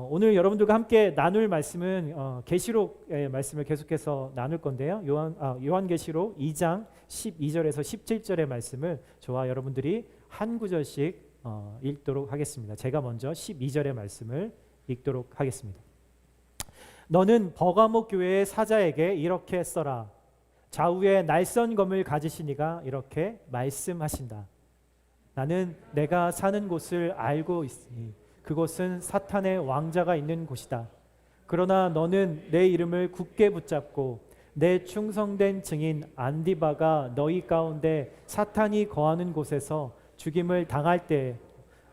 오늘 여러분들과 함께 나눌 말씀은 계시록의 말씀을 계속해서 나눌 건데요. 요한계시록 2장 12절에서 17절의 말씀을 저와 여러분들이 한 구절씩 읽도록 하겠습니다. 제가 먼저 12절의 말씀을 읽도록 하겠습니다. 너는 버가모 교회의 사자에게 이렇게 써라. 좌우에 날선 검을 가지시니가 이렇게 말씀하신다. 나는 내가 사는 곳을 알고 있으니 그곳은 사탄의 왕자가 있는 곳이다. 그러나 너는 내 이름을 굳게 붙잡고 내 충성된 증인 안디바가 너희 가운데 사탄이 거하는 곳에서 죽임을 당할 때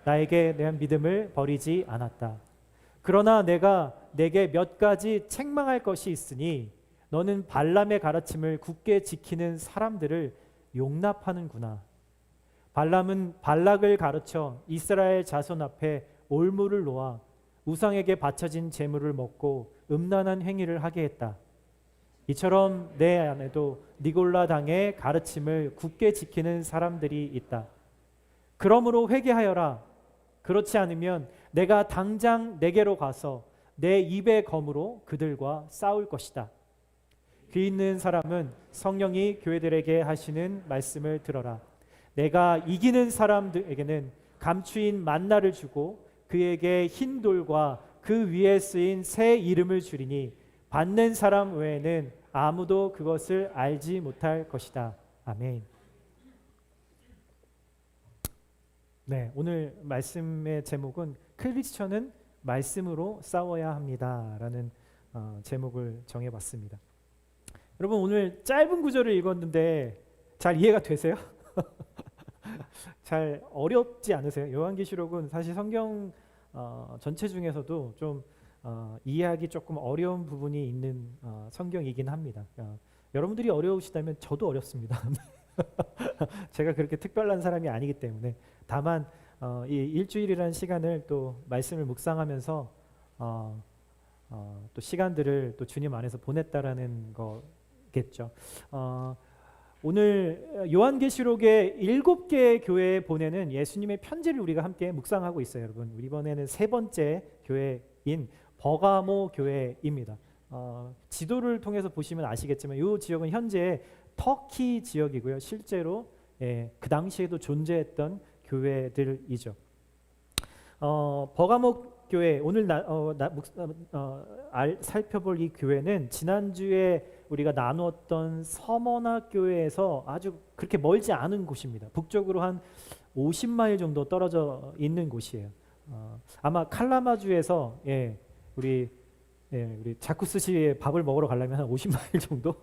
나에게 대한 믿음을 버리지 않았다. 그러나 내가 내게 몇 가지 책망할 것이 있으니 너는 발람의 가르침을 굳게 지키는 사람들을 용납하는구나. 발람은 발락을 가르쳐 이스라엘 자손 앞에 올무를 놓아 우상에게 바쳐진 제물을 먹고 음란한 행위를 하게 했다. 이처럼 내 안에도 니골라 당의 가르침을 굳게 지키는 사람들이 있다. 그러므로 회개하여라. 그렇지 않으면 내가 당장 내게로 가서 내 입의 검으로 그들과 싸울 것이다. 귀 있는 사람은 성령이 교회들에게 하시는 말씀을 들어라. 내가 이기는 사람들에게는 감추인 만나를 주고 그에게 흰 돌과 그 위에 쓰인 새 이름을 주리니 받는 사람 외에는 아무도 그것을 알지 못할 것이다. 아멘. 네, 오늘 말씀의 제목은 크리스천은 말씀으로 싸워야 합니다라는 제목을 정해봤습니다. 여러분, 오늘 짧은 구절을 읽었는데 잘 이해가 되세요? 잘 어렵지 않으세요? 요한계시록은 사실 성경 전체 중에서도 좀 이해하기 조금 어려운 부분이 있는 성경이긴 합니다. 여러분들이 어려우시다면 저도 어렵습니다. 제가 그렇게 특별한 사람이 아니기 때문에. 다만 이 일주일이라는 시간을 또 말씀을 묵상하면서 또 시간들을 또 주님 안에서 보냈다라는 거겠죠. 오늘 요한계시록의 7개의 교회에 보내는 예수님의 편지를 우리가 함께 묵상하고 있어요. 여러분, 이번에는 세 번째 교회인 버가모 교회입니다. 지도를 통해서 보시면 아시겠지만 이 지역은 현재 터키 지역이고요. 실제로 그 당시에도 존재했던 교회들이죠. 버가모 교회, 오늘 살펴볼 이 교회는 지난주에 우리가 나누었던 서머나 교회에서 아주 그렇게 멀지 않은 곳입니다. 북쪽으로 한 50마일 정도 떨어져 있는 곳이에요. 아마 칼라마주에서 우리 자쿠스 씨의 밥을 먹으러 가려면 한 50마일 정도,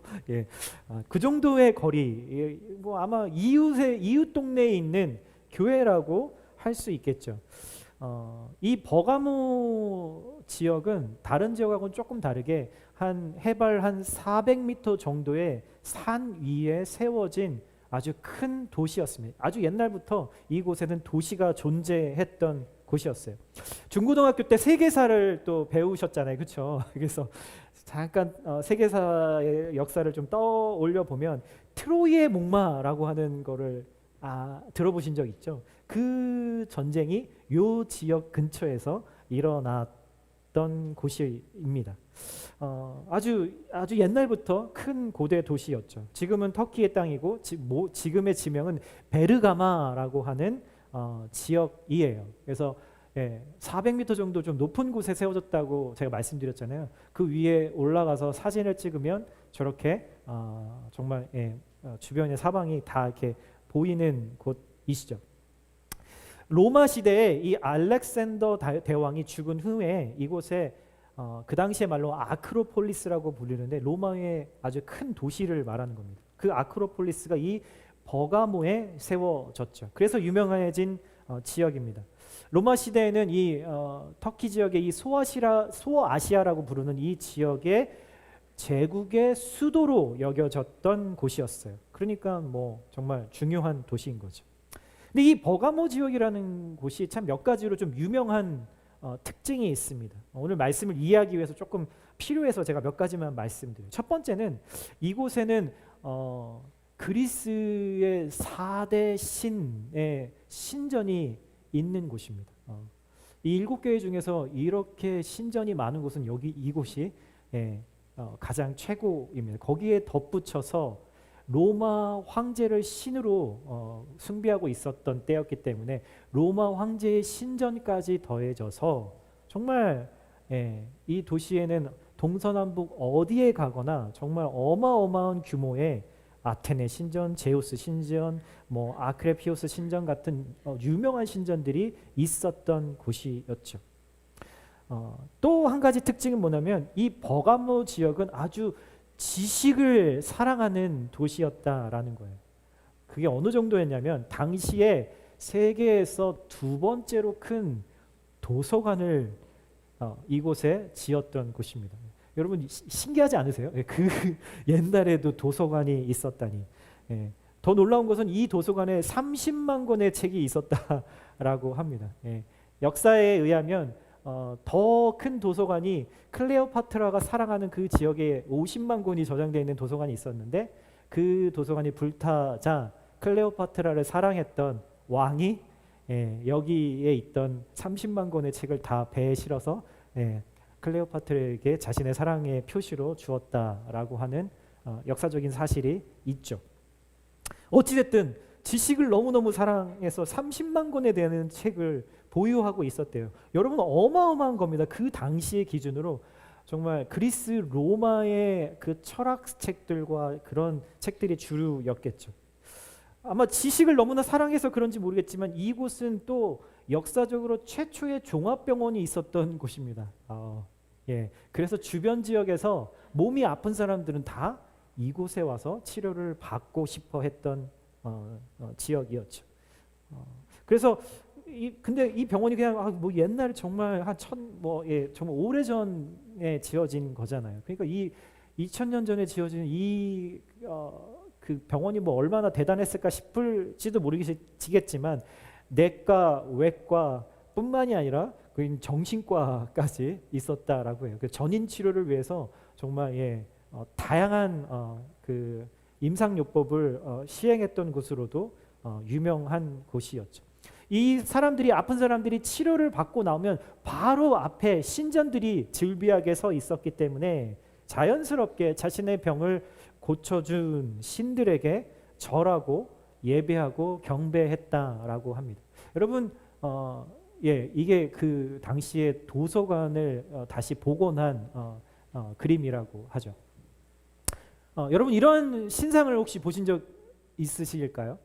그 정도의 거리, 뭐 아마 이웃 동네에 있는 교회라고 할 수 있겠죠. 이 버가모 지역은 다른 지역하고는 조금 다르게 한 해발 한 400m 정도의 산 위에 세워진 아주 큰 도시였습니다. 아주 옛날부터 이곳에는 도시가 존재했던 곳이었어요. 중고등학교 때 세계사를 또 배우셨잖아요, 그렇죠? 그래서 잠깐 세계사의 역사를 좀 떠올려 보면 트로이의 목마라고 하는 거를 들어보신 적 있죠? 그 전쟁이 요 지역 근처에서 일어났던 곳입니다. 아주 옛날부터 큰 고대 도시였죠. 지금은 터키의 땅이고 지금의 지명은 베르가마라고 하는 지역이에요. 그래서 400m 정도 좀 높은 곳에 세워졌다고 제가 말씀드렸잖아요. 그 위에 올라가서 사진을 찍으면 저렇게 정말 주변의 사방이 다 이렇게 보이는 곳이시죠. 로마 시대에 이 알렉산더 대왕이 죽은 후에 이곳에 그 당시의 말로 아크로폴리스라고 불리는데 로마의 아주 큰 도시를 말하는 겁니다. 그 아크로폴리스가 이 버가모에 세워졌죠. 그래서 유명해진 지역입니다. 로마 시대에는 이 터키 지역의 이 소아시아라고 부르는 이 지역의 제국의 수도로 여겨졌던 곳이었어요. 그러니까 뭐 정말 중요한 도시인 거죠. 근데 이 버가모 지역이라는 곳이 참 몇 가지로 좀 유명한 특징이 있습니다. 오늘 말씀을 이해하기 위해서 조금 필요해서 제가 몇 가지만 말씀드려요. 첫 번째는 이곳에는 그리스의 4대 신의 신전이 있는 곳입니다. 이 7교회 중에서 이렇게 신전이 많은 곳은 여기 이곳이 가장 최고입니다. 거기에 덧붙여서 로마 황제를 신으로 숭배하고 있었던 때였기 때문에 로마 황제의 신전까지 더해져서 정말 이 도시에는 동서남북 어디에 가거나 정말 어마어마한 규모의 아테네 신전, 제우스 신전, 뭐 아크레피오스 신전 같은 유명한 신전들이 있었던 곳이었죠. 또 한 가지 특징은 뭐냐면 이 버가모 지역은 아주 지식을 사랑하는 도시였다라는 거예요. 그게 어느 정도였냐면 당시에 세계에서 두 번째로 큰 도서관을 이곳에 지었던 곳입니다. 여러분 신기하지 않으세요? 그 옛날에도 도서관이 있었다니. 더 놀라운 것은 이 도서관에 30만 권의 책이 있었다라고 합니다. 역사에 의하면 더 큰 도서관이 클레오파트라가 살아가는 그 지역에 50만 권이 저장되어 있는 도서관이 있었는데 그 도서관이 불타자 클레오파트라를 사랑했던 왕이 여기에 있던 30만 권의 책을 다 배에 실어서 클레오파트라에게 자신의 사랑의 표시로 주었다라고 하는 역사적인 사실이 있죠. 어찌됐든 지식을 너무너무 사랑해서 30만 권에 대한 책을 보유하고 있었대요. 여러분 어마어마한 겁니다. 그 당시의 기준으로 정말 그리스 로마의 그 철학책들과 그런 책들이 주류였겠죠. 아마 지식을 너무나 사랑해서 그런지 모르겠지만 이곳은 또 역사적으로 최초의 종합병원이 있었던 곳입니다. 그래서 주변 지역에서 몸이 아픈 사람들은 다 이곳에 와서 치료를 받고 싶어 했던 지역이었죠. 그래서 근데 이 병원이 그냥 뭐 옛날에 정말 정말 오래전에 지어진 거잖아요. 그러니까 이 2000년 전에 지어진 그 병원이 뭐 얼마나 대단했을까 싶을지도 모르겠지만 내과, 외과 뿐만이 아니라 그 정신과까지 있었다라고 해요. 그 전인 치료를 위해서 정말 다양한 그 임상요법을 시행했던 곳으로도 유명한 곳이었죠. 이 사람들이 아픈 사람들이 치료를 받고 나오면 바로 앞에 신전들이 즐비하게 서 있었기 때문에 자연스럽게 자신의 병을 고쳐준 신들에게 절하고 예배하고 경배했다라고 합니다. 여러분 이게 그 당시에 도서관을 다시 복원한 그림이라고 하죠. 여러분 이런 신상을 혹시 보신 적 있으실까요?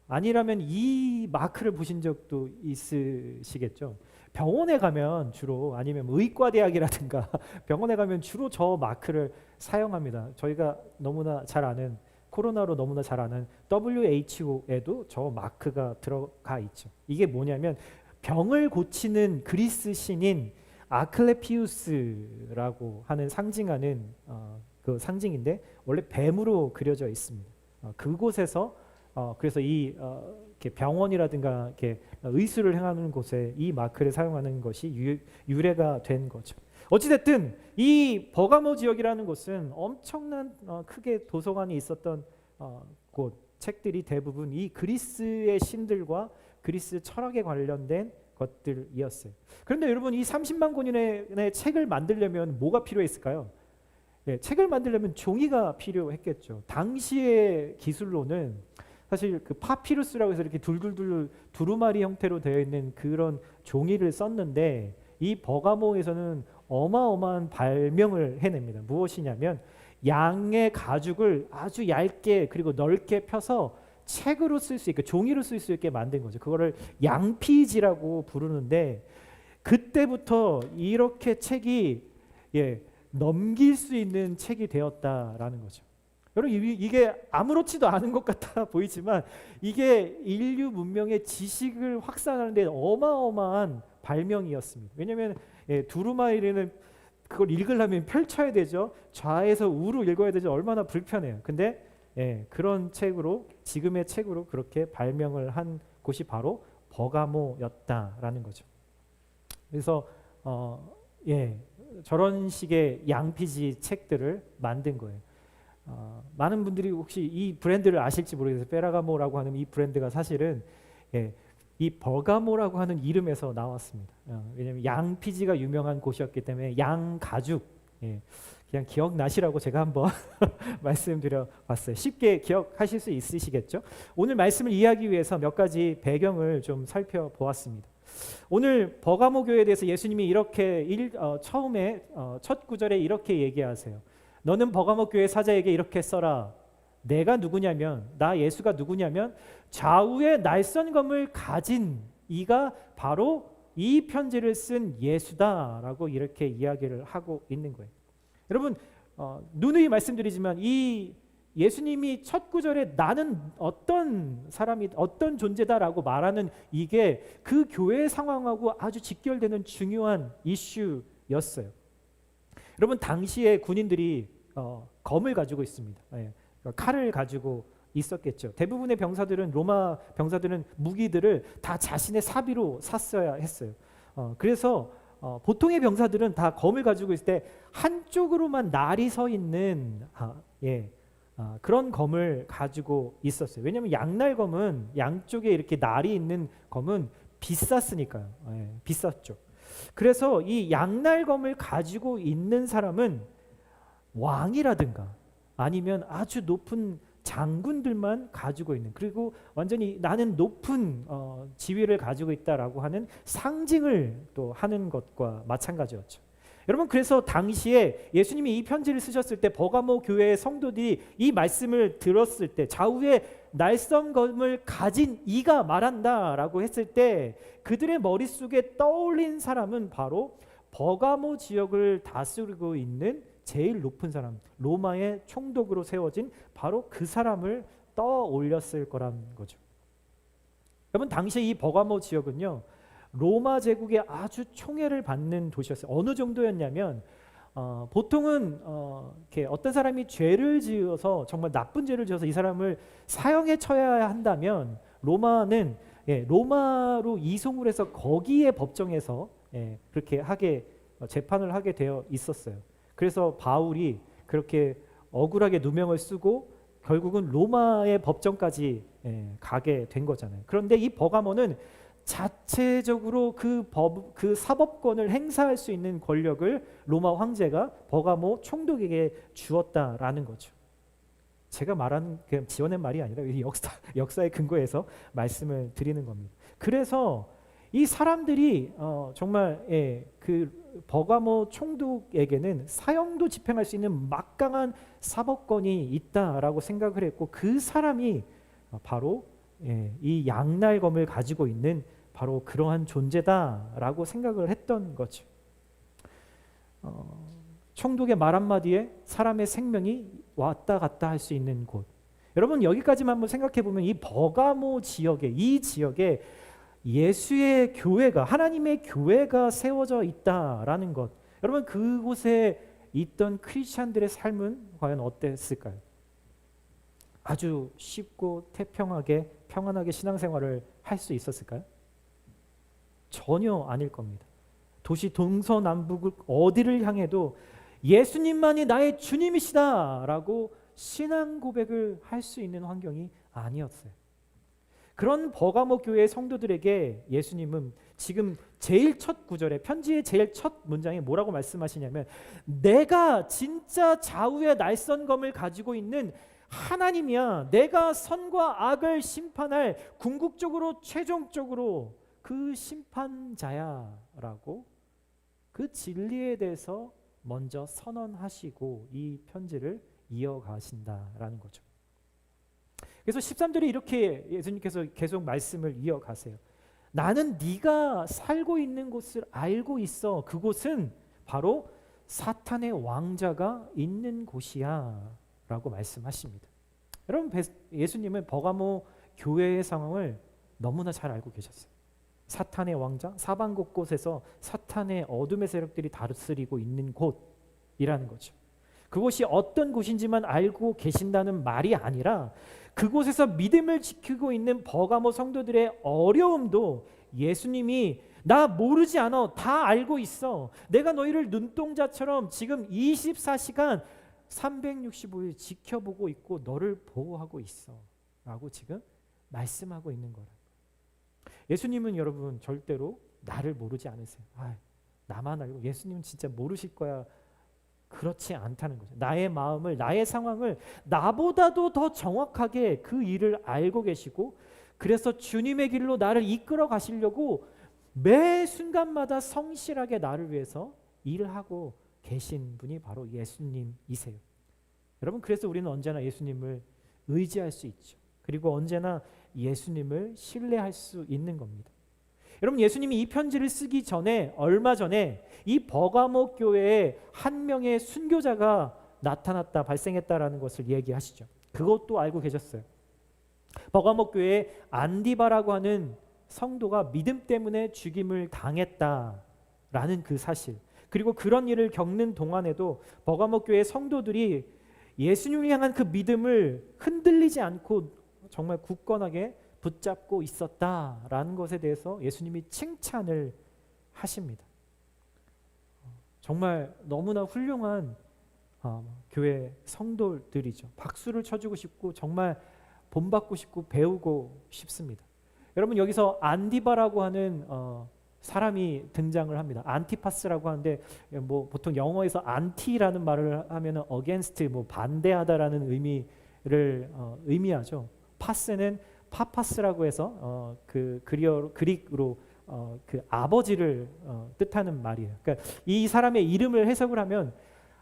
아니라면 이 마크를 보신 적도 있으시겠죠. 병원에 가면 주로 아니면 의과대학이라든가 병원에 가면 주로 저 마크를 사용합니다. 저희가 너무나 잘 아는 코로나로 너무나 잘 아는 WHO에도 저 마크가 들어가 있죠. 이게 뭐냐면 병을 고치는 그리스 신인 아클레피우스라고 하는 상징하는 그 상징인데 원래 뱀으로 그려져 있습니다. 그곳에서 그래서 이렇게 병원이라든가 이렇게 의술을 행하는 곳에 이 마크를 사용하는 것이 유래가 된 거죠. 어찌됐든 이 버가모 지역이라는 곳은 엄청난 크게 도서관이 있었던 곳, 책들이 대부분 이 그리스의 신들과 그리스 철학에 관련된 것들이었어요. 그런데 여러분 이 30만 권의 책을 만들려면 뭐가 필요했을까요? 책을 만들려면 종이가 필요했겠죠. 당시의 기술로는 사실 그 파피루스라고 해서 이렇게 둘둘둘 두루마리 형태로 되어 있는 그런 종이를 썼는데 이 버가모에서는 어마어마한 발명을 해냅니다. 무엇이냐면 양의 가죽을 아주 얇게 그리고 넓게 펴서 책으로 쓸 수 있게 종이로 쓸 수 있게 만든 거죠. 그거를 양피지라고 부르는데 그때부터 이렇게 책이 넘길 수 있는 책이 되었다라는 거죠. 여러분 이게 아무렇지도 않은 것 같아 보이지만 이게 인류 문명의 지식을 확산하는 데 어마어마한 발명이었습니다. 왜냐하면 두루마리는 그걸 읽으려면 펼쳐야 되죠. 좌에서 우로 읽어야 되죠. 얼마나 불편해요. 근데 그런 책으로 지금의 책으로 그렇게 발명을 한 곳이 바로 버가모였다라는 거죠. 그래서 저런 식의 양피지 책들을 만든 거예요. 많은 분들이 혹시 이 브랜드를 아실지 모르겠어요. 페라가모라고 하는 이 브랜드가 사실은 이 버가모라고 하는 이름에서 나왔습니다. 왜냐하면 양피지가 유명한 곳이었기 때문에 양 가죽, 그냥 기억나시라고 제가 한번 말씀드려 봤어요. 쉽게 기억하실 수 있으시겠죠? 오늘 말씀을 이해하기 위해서 몇 가지 배경을 좀 살펴보았습니다. 오늘 버가모 교회에 대해서 예수님이 이렇게 처음에 첫 구절에 이렇게 얘기하세요. 너는 버가모 교회 사자에게 이렇게 써라. 내가 누구냐면, 나 예수가 누구냐면 좌우에 날선검을 가진 이가 바로 이 편지를 쓴 예수다라고 이렇게 이야기를 하고 있는 거예요. 여러분, 누누이 말씀드리지만 이 예수님이 첫 구절에 나는 어떤 사람이 어떤 존재다라고 말하는 이게 그 교회의 상황하고 아주 직결되는 중요한 이슈였어요. 여러분, 당시에 군인들이 검을 가지고 있습니다. 칼을 가지고 있었겠죠. 대부분의 병사들은, 로마 병사들은 무기들을 다 자신의 사비로 샀어야 했어요. 그래서 보통의 병사들은 다 검을 가지고 있을 때 한쪽으로만 날이 서 있는 그런 검을 가지고 있었어요. 왜냐하면 양날검은 양쪽에 이렇게 날이 있는 검은 비쌌으니까요. 비쌌죠. 그래서 이 양날검을 가지고 있는 사람은 왕이라든가 아니면 아주 높은 장군들만 가지고 있는, 그리고 완전히 나는 높은 지위를 가지고 있다라고 하는 상징을 또 하는 것과 마찬가지였죠. 여러분, 그래서 당시에 예수님이 이 편지를 쓰셨을 때 버가모 교회의 성도들이 이 말씀을 들었을 때 좌우에 날선검을 가진 이가 말한다라고 했을 때 그들의 머릿속에 떠올린 사람은 바로 버가모 지역을 다스리고 있는 제일 높은 사람, 로마의 총독으로 세워진 바로 그 사람을 떠올렸을 거란 거죠. 여러분, 당시 이 버가모 지역은요, 로마 제국의 아주 총애를 받는 도시였어요. 어느 정도였냐면 보통은 이렇게 어떤 사람이 죄를 지어서, 정말 나쁜 죄를 지어서 이 사람을 사형에 처해야 한다면 로마는 로마로 이송을 해서 거기에 법정에서 그렇게 하게 재판을 하게 되어 있었어요. 그래서 바울이 그렇게 억울하게 누명을 쓰고 결국은 로마의 법정까지 가게 된 거잖아요. 그런데 이 버가모는 자체적으로 그 사법권을 행사할 수 있는 권력을 로마 황제가 버가모 총독에게 주었다라는 거죠. 제가 말한 그냥 지어낸 말이 아니라 역사의 근거에서 말씀을 드리는 겁니다. 그래서 이 사람들이 정말 그 버가모 총독에게는 사형도 집행할 수 있는 막강한 사법권이 있다라고 생각을 했고, 그 사람이 바로 이 양날검을 가지고 있는 바로 그러한 존재다라고 생각을 했던 거죠. 총독의 말 한마디에 사람의 생명이 왔다 갔다 할 수 있는 곳. 여러분, 여기까지만 한번 생각해 보면 이 버가모 이 지역에 예수의 교회가, 하나님의 교회가 세워져 있다라는 것. 여러분, 그곳에 있던 크리스찬들의 삶은 과연 어땠을까요? 아주 쉽고 태평하게 평안하게 신앙생활을 할 수 있었을까요? 전혀 아닐 겁니다. 도시 동서남북을 어디를 향해도 예수님만이 나의 주님이시다라고 신앙 고백을 할 수 있는 환경이 아니었어요. 그런 버가모 교회의 성도들에게 예수님은 지금 제일 첫 구절에, 편지의 제일 첫 문장에 뭐라고 말씀하시냐면, 내가 진짜 좌우의 날선검을 가지고 있는 하나님이야. 내가 선과 악을 심판할 궁극적으로 최종적으로 그 심판자야 라고 그 진리에 대해서 먼저 선언하시고 이 편지를 이어가신다라는 거죠. 그래서 13절에 이렇게 예수님께서 계속 말씀을 이어가세요. 나는 네가 살고 있는 곳을 알고 있어. 그곳은 바로 사탄의 왕자가 있는 곳이야 라고 말씀하십니다. 여러분, 예수님은 버가모 교회의 상황을 너무나 잘 알고 계셨어요. 사탄의 왕자, 사방 곳곳에서 사탄의 어둠의 세력들이 다스리고 있는 곳이라는 거죠. 그곳이 어떤 곳인지만 알고 계신다는 말이 아니라 그곳에서 믿음을 지키고 있는 버가모 성도들의 어려움도 예수님이 나 모르지 않아, 다 알고 있어. 내가 너희를 눈동자처럼 지금 24시간 365일 지켜보고 있고 너를 보호하고 있어 라고 지금 말씀하고 있는 거라. 예수님은 여러분 절대로 나를 모르지 않으세요. 나만 알고 예수님은 진짜 모르실 거야. 그렇지 않다는 거죠. 나의 마음을, 나의 상황을 나보다도 더 정확하게 그 일을 알고 계시고, 그래서 주님의 길로 나를 이끌어 가시려고 매 순간마다 성실하게 나를 위해서 일을 하고 계신 분이 바로 예수님이세요. 여러분, 그래서 우리는 언제나 예수님을 의지할 수 있죠. 그리고 언제나 예수님을 신뢰할 수 있는 겁니다. 여러분, 예수님이 이 편지를 쓰기 전에, 얼마 전에 이 버가모 교회에 한 명의 순교자가 나타났다, 발생했다라는 것을 얘기하시죠. 그것도 알고 계셨어요. 버가모 교회에 안디바라고 하는 성도가 믿음 때문에 죽임을 당했다라는 그 사실, 그리고 그런 일을 겪는 동안에도 버가모 교회 성도들이 예수님을 향한 그 믿음을 흔들리지 않고 정말 굳건하게 붙잡고 있었다라는 것에 대해서 예수님이 칭찬을 하십니다. 정말 너무나 훌륭한 교회 성도들이죠. 박수를 쳐주고 싶고 정말 본받고 싶고 배우고 싶습니다. 여러분, 여기서 안디바라고 하는 사람이 등장을 합니다. 안티파스라고 하는데, 뭐 보통 영어에서 안티라는 말을 하면은 against, 뭐 반대하다라는 의미를 의미하죠. 파스는 파파스라고 해서 그 그릭으로 그 아버지를 뜻하는 말이에요. 그러니까 이 사람의 이름을 해석을 하면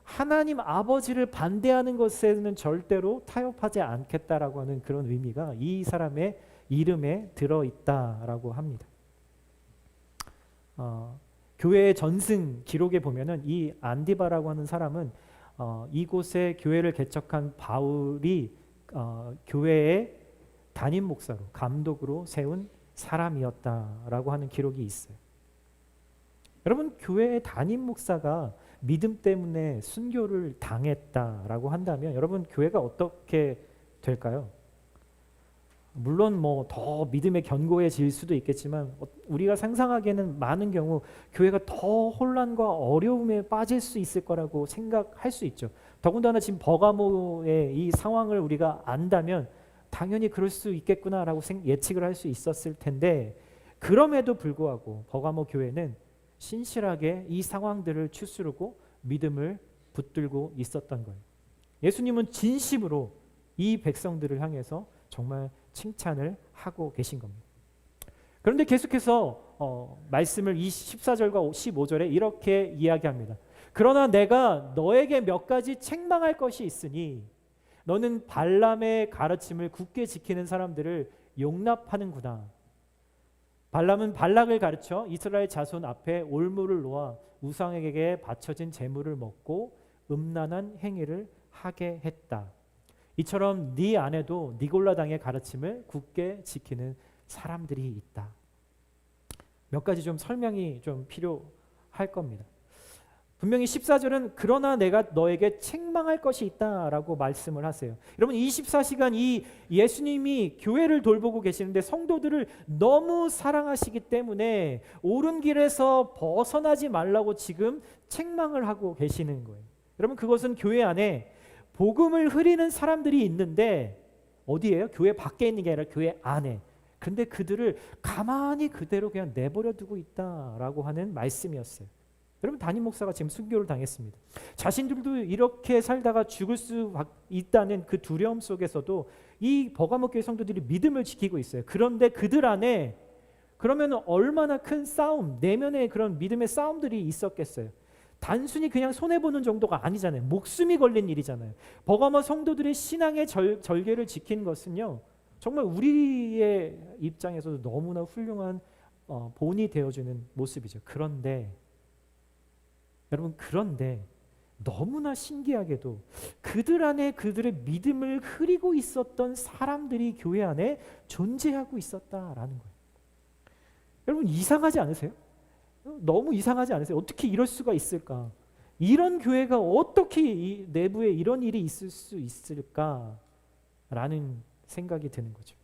하나님 아버지를 반대하는 것에는 절대로 타협하지 않겠다라고 하는 그런 의미가 이 사람의 이름에 들어있다라고 합니다. 교회의 전승 기록에 보면은 이 안디바라고 하는 사람은 이곳에 교회를 개척한 바울이 교회의 담임 목사로, 감독으로 세운 사람이었다라고 하는 기록이 있어요. 여러분, 교회의 담임 목사가 믿음 때문에 순교를 당했다라고 한다면 여러분, 교회가 어떻게 될까요? 물론 뭐 더 믿음의 견고해질 수도 있겠지만 우리가 상상하기에는 많은 경우 교회가 더 혼란과 어려움에 빠질 수 있을 거라고 생각할 수 있죠. 더군다나 지금 버가모의 이 상황을 우리가 안다면 당연히 그럴 수 있겠구나라고 예측을 할 수 있었을 텐데, 그럼에도 불구하고 버가모 교회는 신실하게 이 상황들을 추스르고 믿음을 붙들고 있었던 거예요. 예수님은 진심으로 이 백성들을 향해서 정말 칭찬을 하고 계신 겁니다. 그런데 계속해서 말씀을 14절과 15절에 이렇게 이야기합니다. 그러나 내가 너에게 몇 가지 책망할 것이 있으니 너는 발람의 가르침을 굳게 지키는 사람들을 용납하는구나. 발람은 발락을 가르쳐 이스라엘 자손 앞에 올무를 놓아 우상에게 바쳐진 제물을 먹고 음란한 행위를 하게 했다. 이처럼 네 안에도 니골라당의 가르침을 굳게 지키는 사람들이 있다. 몇 가지 좀 설명이 좀 필요할 겁니다. 분명히 14절은 그러나 내가 너에게 책망할 것이 있다라고 말씀을 하세요. 여러분, 24시간 이 예수님이 교회를 돌보고 계시는데 성도들을 너무 사랑하시기 때문에 옳은 길에서 벗어나지 말라고 지금 책망을 하고 계시는 거예요. 여러분, 그것은 교회 안에 복음을 흐리는 사람들이 있는데 어디예요? 교회 밖에 있는 게 아니라 교회 안에. 근데 그들을 가만히 그대로 그냥 내버려 두고 있다라고 하는 말씀이었어요. 여러분, 담임 목사가 지금 순교를 당했습니다. 자신들도 이렇게 살다가 죽을 수 있다는 그 두려움 속에서도 이 버가모 교회 성도들이 믿음을 지키고 있어요. 그런데 그들 안에 그러면 얼마나 큰 싸움, 내면의 그런 믿음의 싸움들이 있었겠어요. 단순히 그냥 손해보는 정도가 아니잖아요. 목숨이 걸린 일이잖아요. 버가모 성도들의 신앙의 절개를 지킨 것은요, 정말 우리의 입장에서도 너무나 훌륭한 본이 되어주는 모습이죠. 그런데 여러분, 그런데 너무나 신기하게도 그들 안에 그들의 믿음을 흐리고 있었던 사람들이 교회 안에 존재하고 있었다라는 거예요. 여러분, 이상하지 않으세요? 너무 이상하지 않으세요? 어떻게 이럴 수가 있을까? 이런 교회가 어떻게 이 내부에 이런 일이 있을 수 있을까라는 생각이 드는 거죠.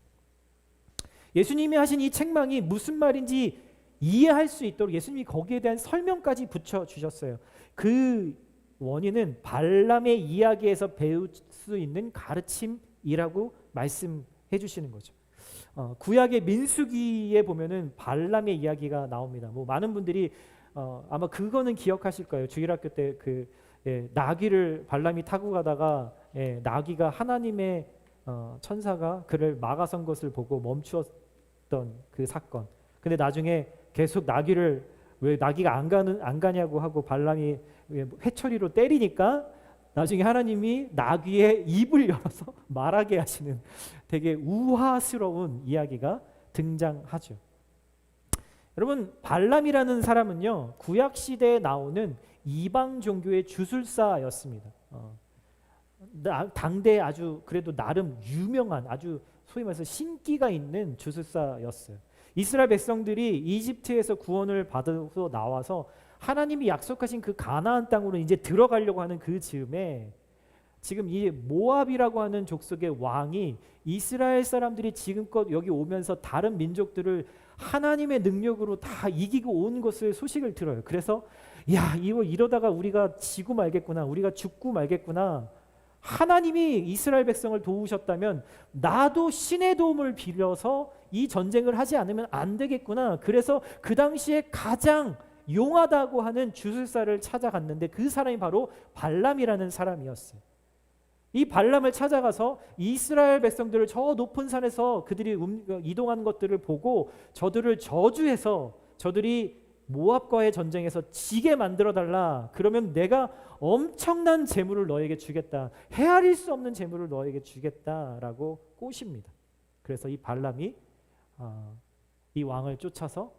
예수님이 하신 이 책망이 무슨 말인지 이해할 수 있도록 예수님이 거기에 대한 설명까지 붙여주셨어요. 그 원인은 발람의 이야기에서 배울 수 있는 가르침이라고 말씀해 주시는 거죠. 구약의 민수기에 보면은 발람의 이야기가 나옵니다. 뭐 많은 분들이 아마 그거는 기억하실 거예요. 주일학교 때 나귀를 발람이 타고 가다가 나귀가 하나님의 천사가 그를 막아선 것을 보고 멈추었던 그 사건. 근데 나중에 계속 나귀를 왜 나귀가 안 가냐고 하고 발람이 회초리로 때리니까 나중에 하나님이 나귀의 입을 열어서 말하게 하시는 되게 우화스러운 이야기가 등장하죠. 여러분, 발람이라는 사람은요, 구약 시대에 나오는 이방 종교의 주술사였습니다. 당대 아주 그래도 나름 유명한, 아주 소위 말해서 신기가 있는 주술사였어요. 이스라엘 백성들이 이집트에서 구원을 받아서 나와서 하나님이 약속하신 그 가나안 땅으로 이제 들어가려고 하는 그 즈음에 지금 이 모압이라고 하는 족속의 왕이 이스라엘 사람들이 지금껏 여기 오면서 다른 민족들을 하나님의 능력으로 다 이기고 온 것을 소식을 들어요. 그래서 야, 이러다가 우리가 지고 말겠구나, 우리가 죽고 말겠구나. 하나님이 이스라엘 백성을 도우셨다면 나도 신의 도움을 빌려서 이 전쟁을 하지 않으면 안 되겠구나. 그래서 그 당시에 가장 용하다고 하는 주술사를 찾아갔는데 그 사람이 바로 발람이라는 사람이었어요. 이 발람을 찾아가서 이스라엘 백성들을 저 높은 산에서 그들이 이동하는 것들을 보고 저들을 저주해서 저들이 모압과의 전쟁에서 지게 만들어 달라. 그러면 내가 엄청난 재물을 너에게 주겠다. 헤아릴 수 없는 재물을 너에게 주겠다라고 꼬십니다. 그래서 이 발람이 이 왕을 쫓아서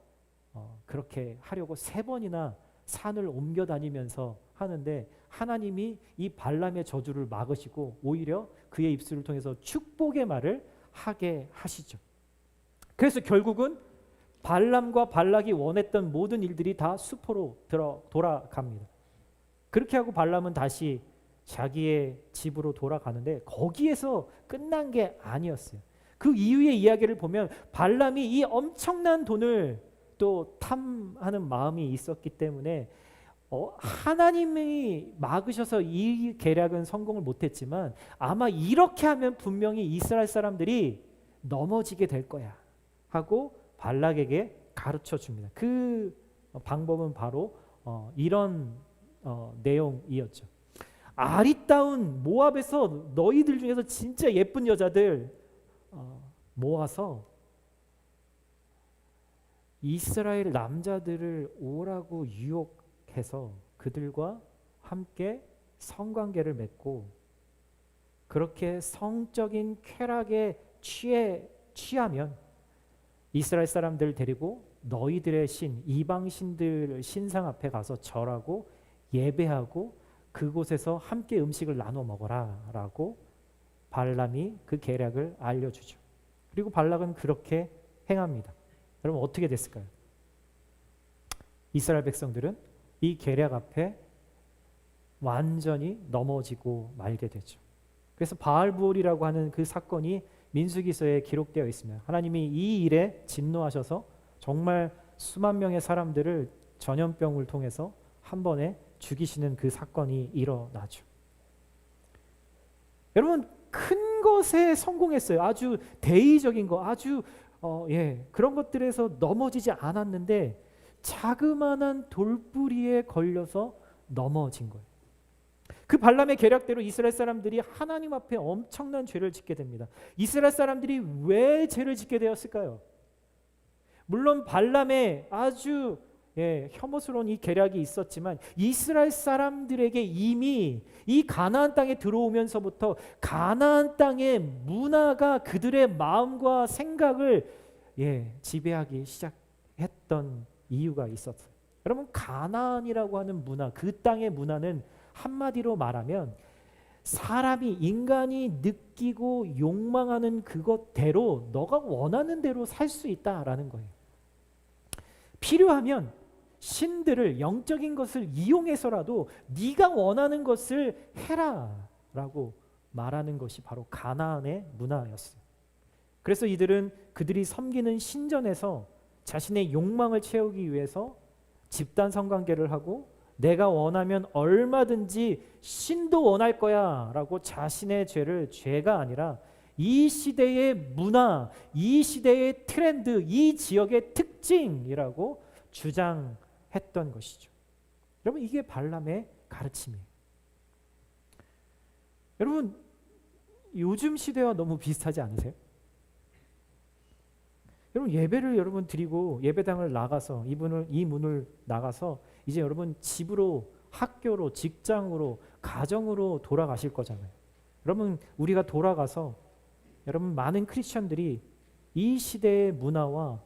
그렇게 하려고 3번이나 산을 옮겨 다니면서 하는데 하나님이 이 발람의 저주를 막으시고 오히려 그의 입술을 통해서 축복의 말을 하게 하시죠. 그래서 결국은 발람과 발락이 원했던 모든 일들이 다 수포로 돌아갑니다. 그렇게 하고 발람은 다시 자기의 집으로 돌아가는데 거기에서 끝난 게 아니었어요. 그 이후의 이야기를 보면 발람이 이 엄청난 돈을 또 탐하는 마음이 있었기 때문에 하나님이 막으셔서 이 계략은 성공을 못했지만 아마 이렇게 하면 분명히 이스라엘 사람들이 넘어지게 될 거야 하고 발락에게 가르쳐 줍니다. 그 방법은 바로 이런 내용이었죠. 아리따운 모압에서 너희들 중에서 진짜 예쁜 여자들 모아서 이스라엘 남자들을 오라고 유혹해서 그들과 함께 성관계를 맺고 그렇게 성적인 쾌락에 취하면 이스라엘 사람들 데리고 너희들의 신, 이방 신들 신상 앞에 가서 절하고 예배하고 그곳에서 함께 음식을 나눠 먹어라 라고 발람이 그 계략을 알려주죠. 그리고 발락은 그렇게 행합니다. 여러분 어떻게 됐을까요? 이스라엘 백성들은 이 계략 앞에 완전히 넘어지고 말게 되죠. 그래서 바알부올이라고 하는 그 사건이 민수기서에 기록되어 있습니다. 하나님이 이 일에 진노하셔서 정말 수만 명의 사람들을 전염병을 통해서 한 번에 죽이시는 그 사건이 일어나죠. 여러분 큰 것에 성공했어요. 아주 대의적인 거, 아주 그런 것들에서 넘어지지 않았는데 자그마한 돌뿌리에 걸려서 넘어진 거예요. 그 발람의 계략대로 이스라엘 사람들이 하나님 앞에 엄청난 죄를 짓게 됩니다. 이스라엘 사람들이 왜 죄를 짓게 되었을까요? 물론 발람의 아주 혐오스러운 이 계략이 있었지만 이스라엘 사람들에게 이미 이 가나안 땅에 들어오면서부터 가나안 땅의 문화가 그들의 마음과 생각을 지배하기 시작했던 이유가 있었어요. 여러분 가나안이라고 하는 문화, 그 땅의 문화는 한마디로 말하면 사람이 인간이 느끼고 욕망하는 그것대로 너가 원하는 대로 살 수 있다라는 거예요. 필요하면 신들을 영적인 것을 이용해서라도 네가 원하는 것을 해라라고 말하는 것이 바로 가나안의 문화였어요. 그래서 이들은 그들이 섬기는 신전에서 자신의 욕망을 채우기 위해서 집단 성관계를 하고 내가 원하면 얼마든지 신도 원할 거야 라고 자신의 죄를 죄가 아니라 이 시대의 문화, 이 시대의 트렌드, 이 지역의 특징이라고 주장했던 것이죠. 여러분, 이게 발람의 가르침이에요. 여러분, 요즘 시대와 너무 비슷하지 않으세요? 여러분, 예배를 여러분 드리고 예배당을 나가서 이 문을 나가서 이제 여러분 집으로, 학교로, 직장으로, 가정으로 돌아가실 거잖아요. 여러분, 우리가 돌아가서 여러분, 많은 크리스천들이 이 시대의 문화와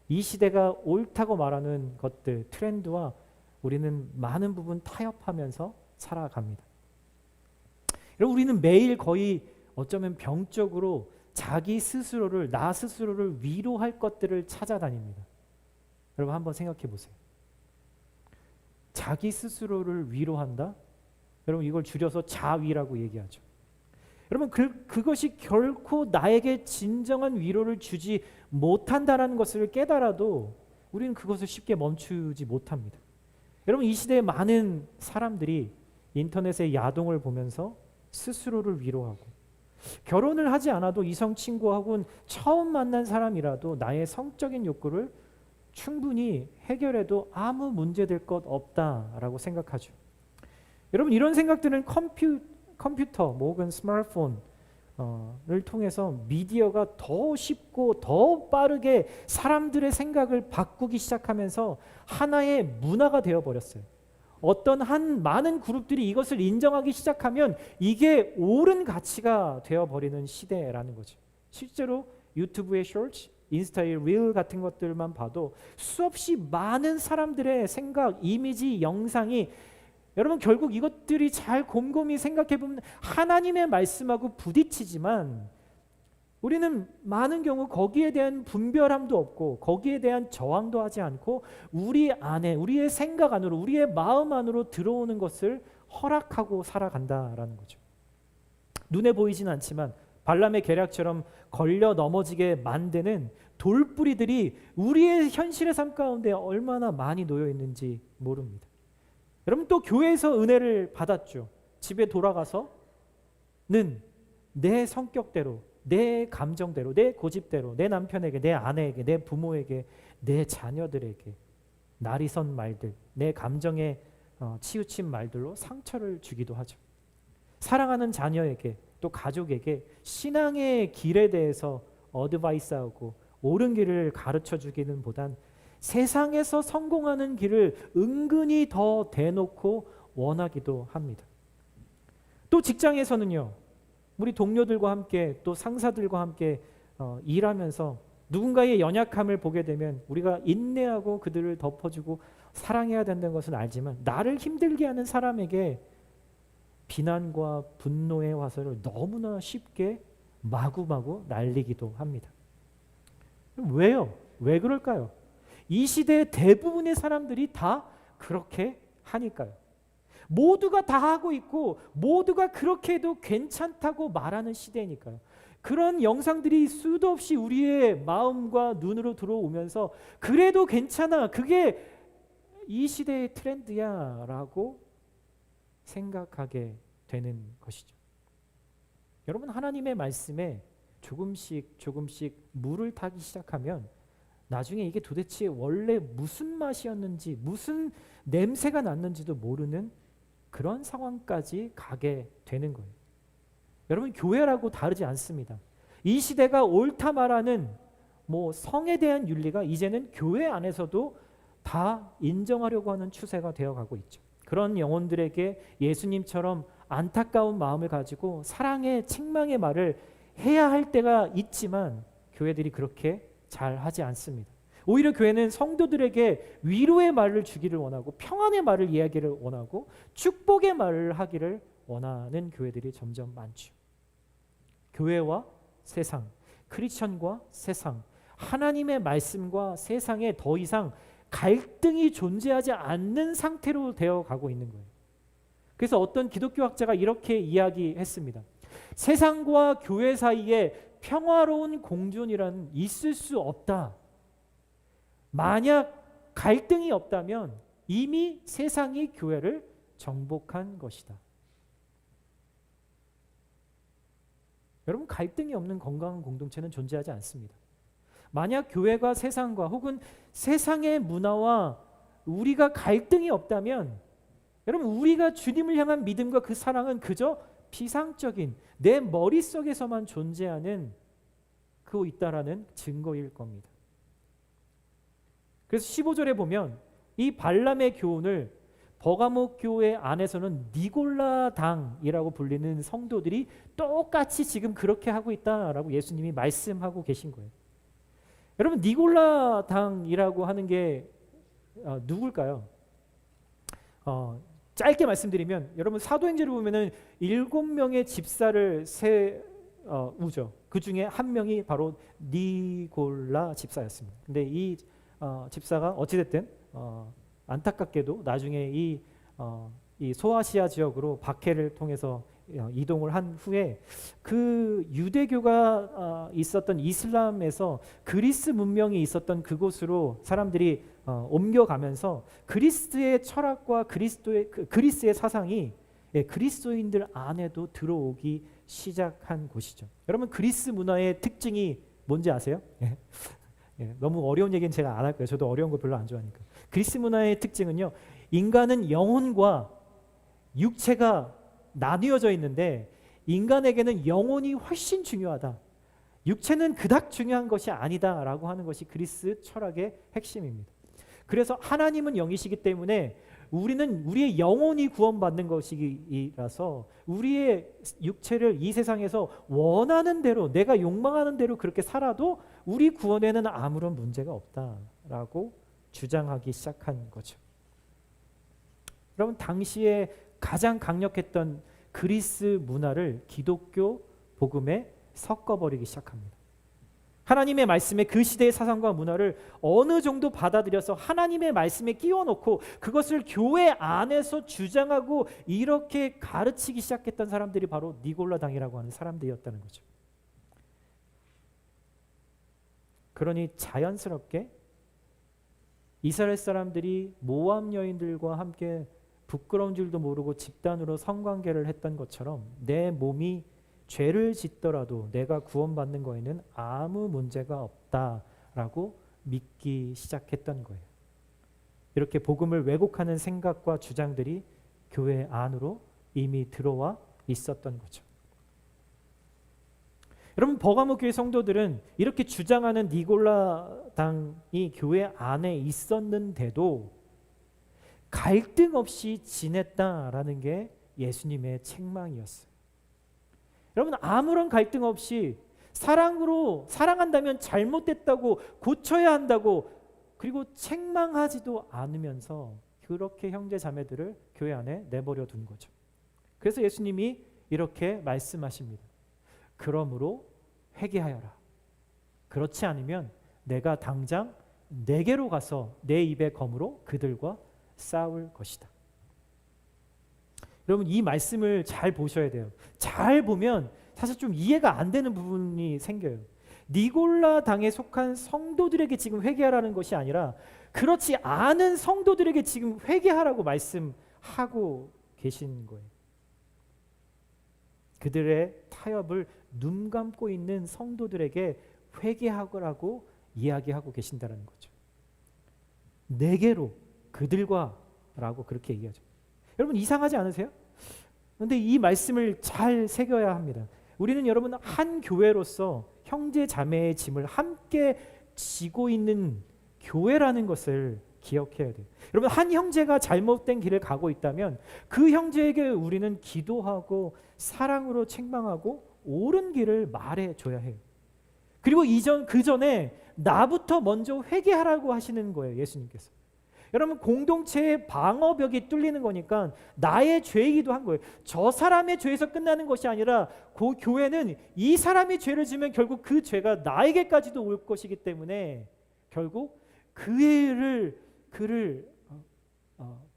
이 시대가 옳다고 말하는 것들, 트렌드와 우리는 많은 부분 타협하면서 살아갑니다. 여러분, 우리는 매일 거의 어쩌면 병적으로 나 스스로를 위로할 것들을 찾아다닙니다. 여러분, 한번 생각해 보세요. 자기 스스로를 위로한다? 여러분, 이걸 줄여서 자위라고 얘기하죠. 여러분, 그것이 결코 나에게 진정한 위로를 주지 못한다는 것을 깨달아도 우리는 그것을 쉽게 멈추지 못합니다. 여러분, 이 시대에 많은 사람들이 인터넷의 야동을 보면서 스스로를 위로하고, 결혼을 하지 않아도 이성 친구하고는 처음 만난 사람이라도 나의 성적인 욕구를 충분히 해결해도 아무 문제될 것 없다라고 생각하죠. 여러분, 이런 생각들은 컴퓨터 혹은 스마트폰을 통해서 미디어가 더 쉽고 더 빠르게 사람들의 생각을 바꾸기 시작하면서 하나의 문화가 되어버렸어요. 어떤 많은 그룹들이 이것을 인정하기 시작하면 이게 옳은 가치가 되어버리는 시대라는 거죠. 실제로 유튜브의 쇼츠, 인스타의 릴 같은 것들만 봐도 수없이 많은 사람들의 생각, 이미지, 영상이 여러분, 결국 이것들이 잘 곰곰이 생각해 보면 하나님의 말씀하고 부딪히지만 우리는 많은 경우 거기에 대한 분별함도 없고 거기에 대한 저항도 하지 않고 우리 안에, 우리의 생각 안으로, 우리의 마음 안으로 들어오는 것을 허락하고 살아간다라는 거죠. 눈에 보이진 않지만 발람의 계략처럼 걸려 넘어지게 만드는 돌뿌리들이 우리의 현실의 삶 가운데 얼마나 많이 놓여 있는지 모릅니다. 여러분, 또 교회에서 은혜를 받았죠. 집에 돌아가서는 내 성격대로, 내 감정대로, 내 고집대로, 내 남편에게, 내 아내에게, 내 부모에게, 내 자녀들에게 날이 선 말들, 내 감정에 치우친 말들로 상처를 주기도 하죠. 사랑하는 자녀에게, 또 가족에게 신앙의 길에 대해서 어드바이스하고 옳은 길을 가르쳐 주기는 보단 세상에서 성공하는 길을 은근히 더 대놓고 원하기도 합니다. 또 직장에서는요, 우리 동료들과 함께 또 상사들과 함께 일하면서 누군가의 연약함을 보게 되면 우리가 인내하고 그들을 덮어주고 사랑해야 된다는 것은 알지만 나를 힘들게 하는 사람에게 비난과 분노의 화살을 너무나 쉽게 마구마구 날리기도 합니다. 왜요? 왜 그럴까요? 이 시대의 대부분의 사람들이 다 그렇게 하니까요. 모두가 다 하고 있고 모두가 그렇게 해도 괜찮다고 말하는 시대니까요. 그런 영상들이 수도 없이 우리의 마음과 눈으로 들어오면서 그래도 괜찮아, 그게 이 시대의 트렌드야 라고 생각하게 되는 것이죠. 여러분, 하나님의 말씀에 조금씩 물을 타기 시작하면 나중에 이게 도대체 원래 무슨 맛이었는지, 무슨 냄새가 났는지도 모르는 그런 상황까지 가게 되는 거예요. 여러분, 교회라고 다르지 않습니다. 이 시대가 옳다 말하는 성에 대한 윤리가 이제는 교회 안에서도 다 인정하려고 하는 추세가 되어가고 있죠. 그런 영혼들에게 예수님처럼 안타까운 마음을 가지고 사랑의 책망의 말을 해야 할 때가 있지만 교회들이 그렇게 잘 하지 않습니다. 오히려 교회는 성도들에게 위로의 말을 주기를 원하고 평안의 말을 이야기를 원하고 축복의 말을 하기를 원하는 교회들이 점점 많죠. 교회와 세상, 크리스천과 세상, 하나님의 말씀과 세상에 더 이상 갈등이 존재하지 않는 상태로 되어가고 있는 거예요. 그래서 어떤 기독교 학자가 이렇게 이야기했습니다. 세상과 교회 사이에 평화로운 공존이란 있을 수 없다. 만약 갈등이 없다면 이미 세상이 교회를 정복한 것이다. 여러분, 갈등이 없는 건강한 공동체는 존재하지 않습니다. 만약 교회가 세상과 혹은 세상의 문화와 우리가 갈등이 없다면 여러분, 우리가 주님을 향한 믿음과 그 사랑은 그저 피상적인 내 머릿속에서만 존재하는 그 있다라는 증거일 겁니다. 그래서 15절에 보면 이 발람의 교훈을 버가모 교회 안에서는 니골라당이라고 불리는 성도들이 똑같이 지금 그렇게 하고 있다라고 예수님이 말씀하고 계신 거예요. 여러분, 니골라당이라고 하는 게 누굴까요? 짧게 말씀드리면 여러분, 사도행전을 보면은 7명의 집사를 세우죠. 그 중에 한 명이 바로 니골라 집사였습니다. 근데 이 집사가 어찌됐든 안타깝게도 나중에 이 소아시아 지역으로 박해를 통해서 이동을 한 후에 그 유대교가 있었던 이슬람에서 그리스 문명이 있었던 그곳으로 사람들이 옮겨가면서 그리스의 철학과 그리스의 사상이 그리스도인들 안에도 들어오기 시작한 곳이죠. 여러분, 그리스 문화의 특징이 뭔지 아세요? 너무 어려운 얘기는 제가 안 할 거예요. 저도 어려운 거 별로 안 좋아하니까. 그리스 문화의 특징은요, 인간은 영혼과 육체가 나뉘어져 있는데 인간에게는 영혼이 훨씬 중요하다. 육체는 그닥 중요한 것이 아니다라고 하는 것이 그리스 철학의 핵심입니다. 그래서 하나님은 영이시기 때문에 우리는 우리의 영혼이 구원받는 것이라서 우리의 육체를 이 세상에서 원하는 대로, 내가 욕망하는 대로 그렇게 살아도 우리 구원에는 아무런 문제가 없다라고 주장하기 시작한 거죠. 여러분, 당시에 가장 강력했던 그리스 문화를 기독교 복음에 섞어버리기 시작합니다. 하나님의 말씀에 그 시대의 사상과 문화를 어느 정도 받아들여서 하나님의 말씀에 끼워놓고 그것을 교회 안에서 주장하고 이렇게 가르치기 시작했던 사람들이 바로 니골라당이라고 하는 사람들이었다는 거죠. 그러니 자연스럽게 이스라엘 사람들이 모압 여인들과 함께 부끄러운 줄도 모르고 집단으로 성관계를 했던 것처럼 내 몸이 죄를 짓더라도 내가 구원받는 거에는 아무 문제가 없다라고 믿기 시작했던 거예요. 이렇게 복음을 왜곡하는 생각과 주장들이 교회 안으로 이미 들어와 있었던 거죠. 여러분, 버가모 교회 성도들은 이렇게 주장하는 니골라당이 교회 안에 있었는데도 갈등 없이 지냈다라는 게 예수님의 책망이었어요. 여러분, 아무런 갈등 없이 사랑으로 사랑한다면 잘못됐다고 고쳐야 한다고 그리고 책망하지도 않으면서 그렇게 형제 자매들을 교회 안에 내버려 둔 거죠. 그래서 예수님이 이렇게 말씀하십니다. 그러므로 회개하여라. 그렇지 않으면 내가 당장 내게로 가서 내 입의 검으로 그들과 싸울 것이다. 여러분, 이 말씀을 잘 보셔야 돼요. 잘 보면 사실 좀 이해가 안 되는 부분이 생겨요. 니골라 당에 속한 성도들에게 지금 회개하라는 것이 아니라 그렇지 않은 성도들에게 지금 회개하라고 말씀하고 계신 거예요. 그들의 타협을 눈 감고 있는 성도들에게 회개하라고 이야기하고 계신다는 거죠. 내게로 그들과 라고 그렇게 얘기하죠. 여러분, 이상하지 않으세요? 그런데 이 말씀을 잘 새겨야 합니다. 우리는 여러분 한 교회로서 형제 자매의 짐을 함께 지고 있는 교회라는 것을 기억해야 돼요. 여러분, 한 형제가 잘못된 길을 가고 있다면 그 형제에게 우리는 기도하고 사랑으로 책망하고 옳은 길을 말해줘야 해요. 그리고 그 전에 나부터 먼저 회개하라고 하시는 거예요, 예수님께서. 여러분, 공동체의 방어벽이 뚫리는 거니까 나의 죄이기도 한 거예요. 저 사람의 죄에서 끝나는 것이 아니라 그 교회는 이 사람이 죄를 지면 결국 그 죄가 나에게까지도 올 것이기 때문에 결국 그를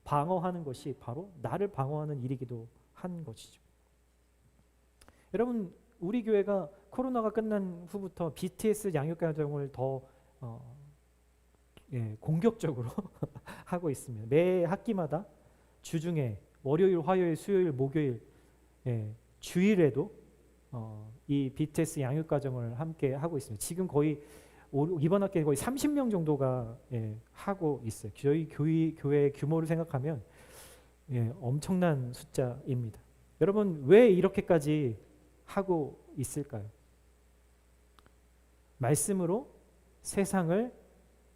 방어하는 것이 바로 나를 방어하는 일이기도 한 것이죠. 여러분, 우리 교회가 코로나가 끝난 후부터 BTS 양육과정을 더 공격적으로 하고 있습니다. 매 학기마다 주중에 월요일, 화요일, 수요일, 목요일, 주일에도 이 BTS 양육 과정을 함께 하고 있습니다. 지금 거의 이번 학기에 거의 30명 정도가 하고 있어요. 저희 교회 규모를 생각하면 엄청난 숫자입니다. 여러분 왜 이렇게까지 하고 있을까요? 말씀으로 세상을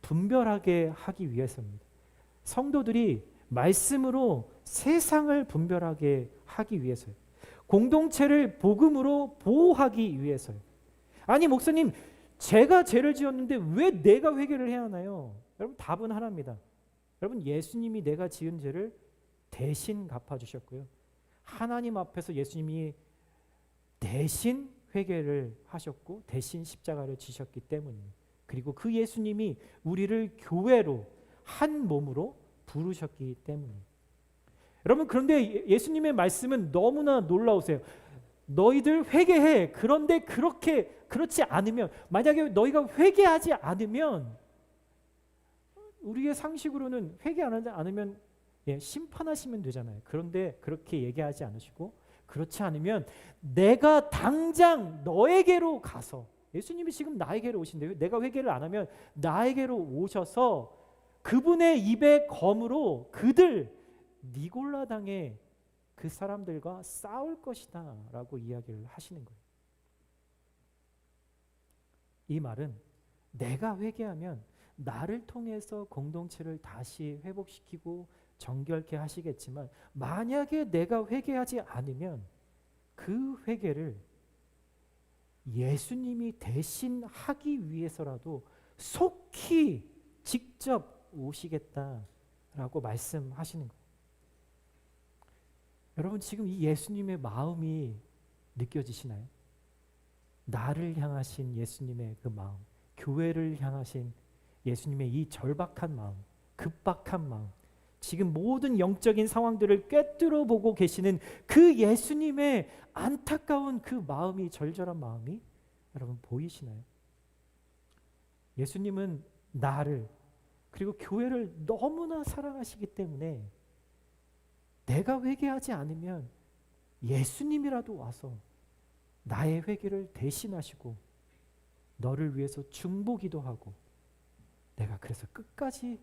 분별하게 하기 위해서입니다. 성도들이 말씀으로 세상을 분별하게 하기 위해서요. 공동체를 복음으로 보호하기 위해서요. 아니 목사님, 제가 죄를 지었는데 왜 내가 회개를 해야 하나요? 여러분 답은 하나입니다. 여러분 예수님이 내가 지은 죄를 대신 갚아주셨고요. 하나님 앞에서 예수님이 대신 회개를 하셨고 대신 십자가를 지셨기 때문입니다. 그리고 그 예수님이 우리를 교회로 한 몸으로 부르셨기 때문입니다. 여러분 그런데 예수님의 말씀은 너무나 놀라우세요. 너희들 회개해. 그런데 그렇지 않으면, 만약에 너희가 회개하지 않으면, 우리의 상식으로는 회개하지 않으면 심판하시면 되잖아요. 그런데 그렇게 얘기하지 않으시고, 그렇지 않으면 내가 당장 너에게로 가서, 예수님이 지금 나에게로 오신대요. 내가 회개를 안 하면 나에게로 오셔서 그분의 입의 검으로 그들 니골라당의 그 사람들과 싸울 것이다 라고 이야기를 하시는 거예요. 이 말은 내가 회개하면 나를 통해서 공동체를 다시 회복시키고 정결케 하시겠지만, 만약에 내가 회개하지 않으면 그 회개를 예수님이 대신 하기 위해서라도 속히 직접 오시겠다라고 말씀하시는 거예요. 여러분 지금 이 예수님의 마음이 느껴지시나요? 나를 향하신 예수님의 그 마음, 교회를 향하신 예수님의 이 절박한 마음, 급박한 마음, 지금 모든 영적인 상황들을 꿰뚫어 보고 계시는 그 예수님의 안타까운 그 마음이, 절절한 마음이 여러분 보이시나요? 예수님은 나를 그리고 교회를 너무나 사랑하시기 때문에 내가 회개하지 않으면 예수님이라도 와서 나의 회개를 대신하시고 너를 위해서 중보기도 하고, 내가 그래서 끝까지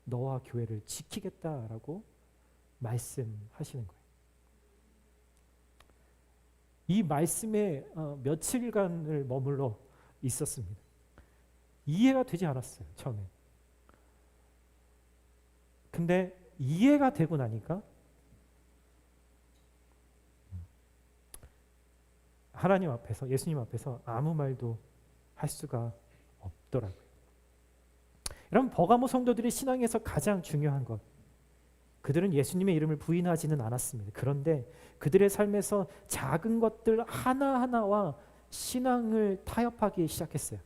너와 교회를 지키겠다라고 말씀하시는 거예요. 이 말씀에 며칠간을 머물러 있었습니다. 이해가 되지 않았어요, 처음에. 근데 이해가 되고 나니까 하나님 앞에서, 예수님 앞에서 아무 말도 할 수가 없더라고요. 여러분 버가모 성도들의 신앙에서 가장 중요한 것, 그들은 예수님의 이름을 부인하지는 않았습니다. 그런데 그들의 삶에서 작은 것들 하나하나와 신앙을 타협하기 시작했어요.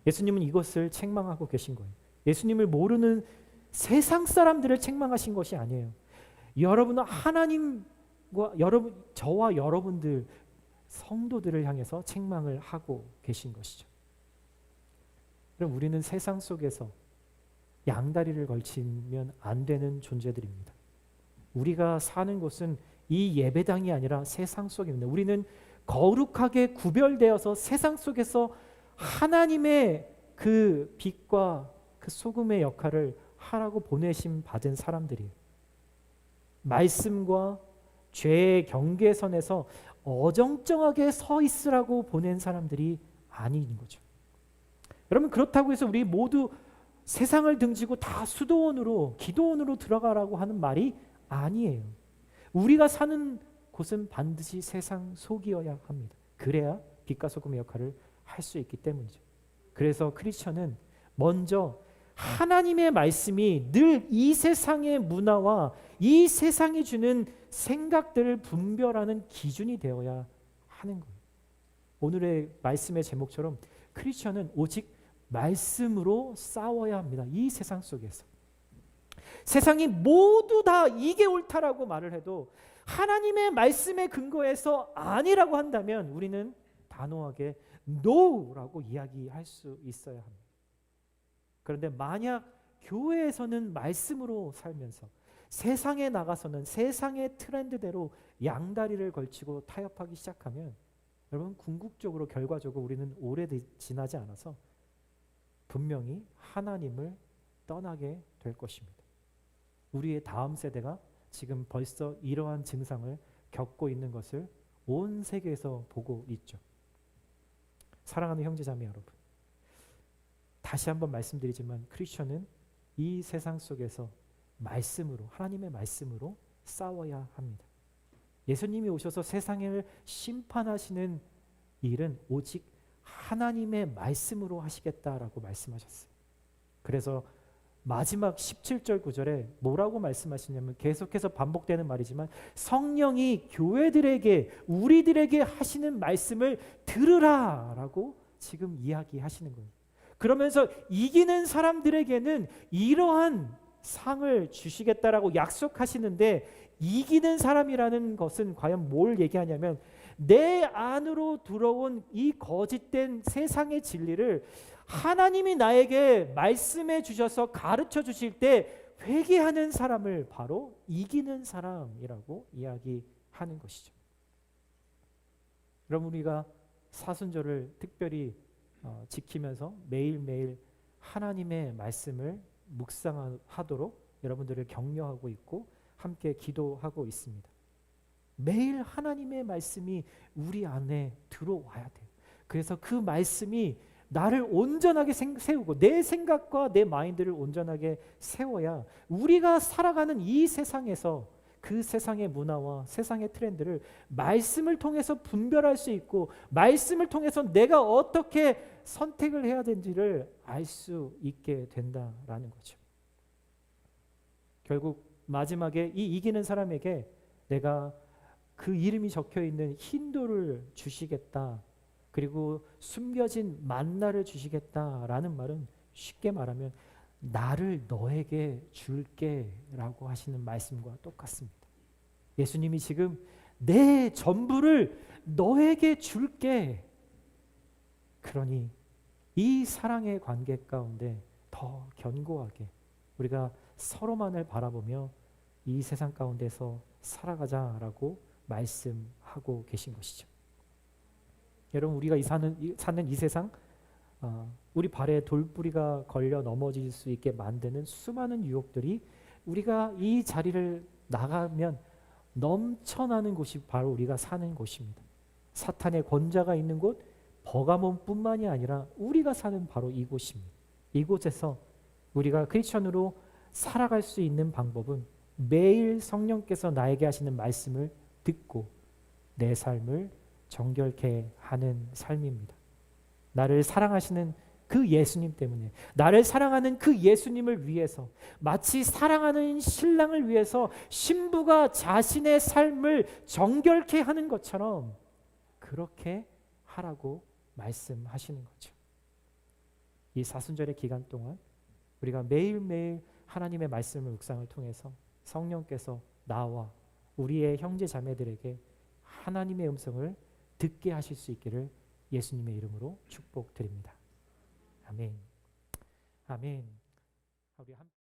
예수님은 이것을 책망하고 계신 거예요. 예수님을 모르는 세상 사람들을 책망하신 것이 아니에요. 여러분은 하나님과 저와 여러분들 성도들을 향해서 책망을 하고 계신 것이죠. 그럼 우리는 세상 속에서 양다리를 걸치면 안 되는 존재들입니다. 우리가 사는 곳은 이 예배당이 아니라 세상 속입니다. 우리는 거룩하게 구별되어서 세상 속에서 하나님의 그 빛과 그 소금의 역할을 하라고 보내심 받은 사람들이에요. 말씀과 죄의 경계선에서 어정쩡하게 서 있으라고 보낸 사람들이 아닌 거죠. 여러분 그렇다고 해서 우리 모두 세상을 등지고 다 수도원으로, 기도원으로 들어가라고 하는 말이 아니에요. 우리가 사는 곳은 반드시 세상 속이어야 합니다. 그래야 빛과 소금의 역할을 할 수 있기 때문이죠. 그래서 크리스천은 먼저 하나님의 말씀이 늘 이 세상의 문화와 이 세상이 주는 생각들을 분별하는 기준이 되어야 하는 거예요. 오늘의 말씀의 제목처럼 크리스천은 오직 말씀으로 싸워야 합니다. 이 세상 속에서. 세상이 모두 다 이게 옳다라고 말을 해도 하나님의 말씀에 근거해서 아니라고 한다면 우리는 단호하게 NO라고 이야기할 수 있어야 합니다. 그런데 만약 교회에서는 말씀으로 살면서 세상에 나가서는 세상의 트렌드대로 양다리를 걸치고 타협하기 시작하면 여러분 궁극적으로 결과적으로 우리는 오래 지나지 않아서 분명히 하나님을 떠나게 될 것입니다. 우리의 다음 세대가 지금 벌써 이러한 증상을 겪고 있는 것을 온 세계에서 보고 있죠. 사랑하는 형제자매 여러분, 다시 한번 말씀드리지만 크리스천은 이 세상 속에서 말씀으로, 하나님의 말씀으로 싸워야 합니다. 예수님이 오셔서 세상을 심판하시는 일은 오직 하나님의 말씀으로 하시겠다라고 말씀하셨어요. 그래서 마지막 17절 9절에 뭐라고 말씀하시냐면 계속해서 반복되는 말이지만 성령이 교회들에게 우리들에게 하시는 말씀을 들으라라고 지금 이야기하시는 거예요. 그러면서 이기는 사람들에게는 이러한 상을 주시겠다라고 약속하시는데 이기는 사람이라는 것은 과연 뭘 얘기하냐면 내 안으로 들어온 이 거짓된 세상의 진리를 하나님이 나에게 말씀해 주셔서 가르쳐 주실 때 회개하는 사람을 바로 이기는 사람이라고 이야기하는 것이죠. 여러분 우리가 사순절을 특별히 지키면서 매일매일 하나님의 말씀을 묵상하도록 여러분들을 격려하고 있고 함께 기도하고 있습니다. 매일 하나님의 말씀이 우리 안에 들어와야 돼요. 그래서 그 말씀이 나를 온전하게 세우고 내 생각과 내 마인드를 온전하게 세워야 우리가 살아가는 이 세상에서 그 세상의 문화와 세상의 트렌드를 말씀을 통해서 분별할 수 있고 말씀을 통해서 내가 어떻게 선택을 해야 되는지를 알 수 있게 된다라는 거죠. 결국 마지막에 이 이기는 사람에게 내가 그 이름이 적혀 있는 흰돌을 주시겠다. 그리고 숨겨진 만나를 주시겠다라는 말은 쉽게 말하면 나를 너에게 줄게라고 하시는 말씀과 똑같습니다. 예수님이 지금 내 전부를 너에게 줄게. 그러니 이 사랑의 관계 가운데 더 견고하게 우리가 서로만을 바라보며 이 세상 가운데서 살아가자라고 말씀하고 계신 것이죠. 여러분 우리가 사는 이 세상 우리 발에 돌뿌리가 걸려 넘어질 수 있게 만드는 수많은 유혹들이 우리가 이 자리를 나가면 넘쳐나는 곳이 바로 우리가 사는 곳입니다. 사탄의 권자가 있는 곳 버가몬뿐만이 아니라 우리가 사는 바로 이곳입니다. 이곳에서 우리가 크리스천으로 살아갈 수 있는 방법은 매일 성령께서 나에게 하시는 말씀을 듣고 내 삶을 정결케 하는 삶입니다. 나를 사랑하시는 그 예수님 때문에 나를 사랑하는 그 예수님을 위해서 마치 사랑하는 신랑을 위해서 신부가 자신의 삶을 정결케 하는 것처럼 그렇게 하라고 말씀하시는 거죠. 이 사순절의 기간 동안 우리가 매일매일 하나님의 말씀을 묵상을 통해서 성령께서 나와 우리의 형제 자매들에게 하나님의 음성을 듣게 하실 수 있기를 예수님의 이름으로 축복드립니다. 아멘. 아멘. 우리